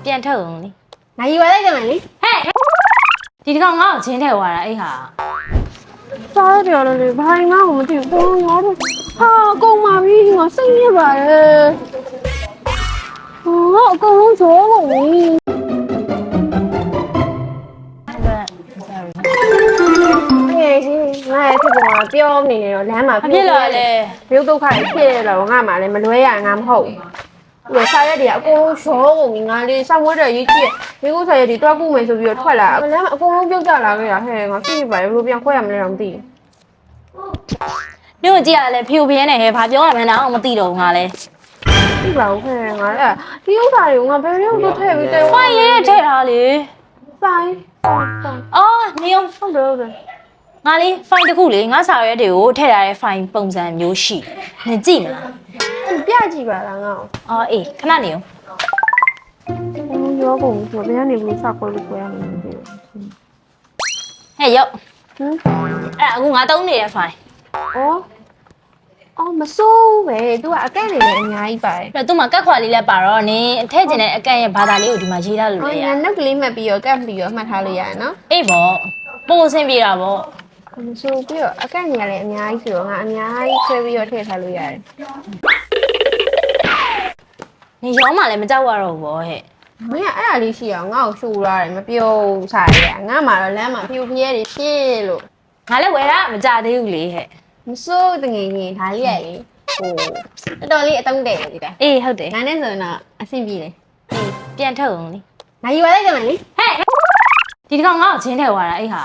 ပြန်ထုတ်အောင်လေ ငါယူလိုက်ကြမယ်လေ ဟဲ့ဒီတကောင်ငါ့ကိုချင်းထည့်သွားတာအဲ့ဟာ စားရတယ်လေဘာမှမမသိဘူးငါတို့ဟာကုန်ပါပြီငါစိတ်ညစ်ပါရဲ့ဟောအကုန်လုံးကြောကုန်ပြီဟဲ့ရှင်ငါရဲ့ဖြစ်ပေါ်မှာပြောနေတယ်တော့လမ်းမှာရုပ်ဒုက္ခတွေဖြစ်ရတော့ငါမှလည်းမလွဲရငါမဟုတ်ဘူး စားရက်တွေအကုန်လုံးရောကုန်ပြီငါလေးစောင်းဝဲတဲ့ရေးကြည့်မိကုစားရက်တွေတွားကူမယ်ဆိုပြီးတော့ထွက်လာလမ်းမှာအကုန်လုံးပြုတ်ကျလာခဲ့တာဟဲ့ငါဖြစ်ပါဘယ်လိုပြန်ခွဲရမလဲတော့မသိဘူး ညို့ကြည့်ရလဲဖြူပြင်းနေဟဲ့ဘာပြောရမလဲတော့မသိတော့ငါလဲ သိပါဘူးခဲ့ငါလည်းဒီဥစ္စာတွေကိုငါဘယ်လိုထည့်ပြီးတဲ ဖိုင်လေးထည့်ထားလေ ဆိုင် အော်နေအောင် ဟုတ်တယ်ဟုတ်တယ် ငါလေးဖိုင်တစ်ခုလေငါစာရွက်တွေကိုထည့်ထားတဲ့ဖိုင်ပုံစံမျိုးရှိနေကြည့်မလား ပြကြည့်ပါလားငါ့ အော်အေးခဏနေအောင် ကိုရောကုန်ဆိုဘယ်ကနေဘူးစခွဲလို့ခွဲရမလဲမသိဘူး ဟဲ့ရောက် ဟမ် အဲ့အခုငါသုံးနေတဲ့ဖိုင် အော်မစိုးပဲ तू ကအကန့်နေလည်းအများကြီးပါတယ် အဲ့သူ့မှာကတ်ခွာလေးလည်းပါတော့နင်းထည့်ကျင်တဲ့အကန့်ရဲ့ဘာသာလေးကိုဒီမှာရေးထားလို့ အော် လေရ ငါနှုတ်ကလေးမှတ်ပြီးတော့ကတ်ပြီးတော့မှတ်ထားလို့ရတယ်နော် အေးပေါ့ပို့အဆင်ပြေတာပေါ့ မစိုးပြီးတော့အကန့်နေလည်းအများကြီးဆိုတော့ငါအများကြီးခွဲပြီးတော့ထည့်ထားလို့ရတယ် နေရောမှလည်းမကြောက်ရတော့ဘူးပေါ့ဟဲ့ မင်းကအဲ့ဒါလေးရှိအောင်ငါ့ကိုရှူလာတယ်မပြောဘူးစားရငါမှတော့လမ်းမှာဖြူပြဲတွေဖြစ်လို့ ငါလည်းဝယ်တာမကြသေးဘူးလေဟဲ့ မစိုးတငယ်ငယ်ဒါလေးရလေဟိုတော်တော်လေးအတုံးတယ်ဒီက အေးဟုတ်တယ် ငါနဲ့ဆိုရင်တော့အဆင်ပြေတယ် အေးပြန်ထုတ်အောင်လေ ငါယူလိုက်ကြမယ်လေ ဟဲ့ဒီတကောင်ငါ့ကိုချင်းထည့်သွားတာအဲ့ဟာ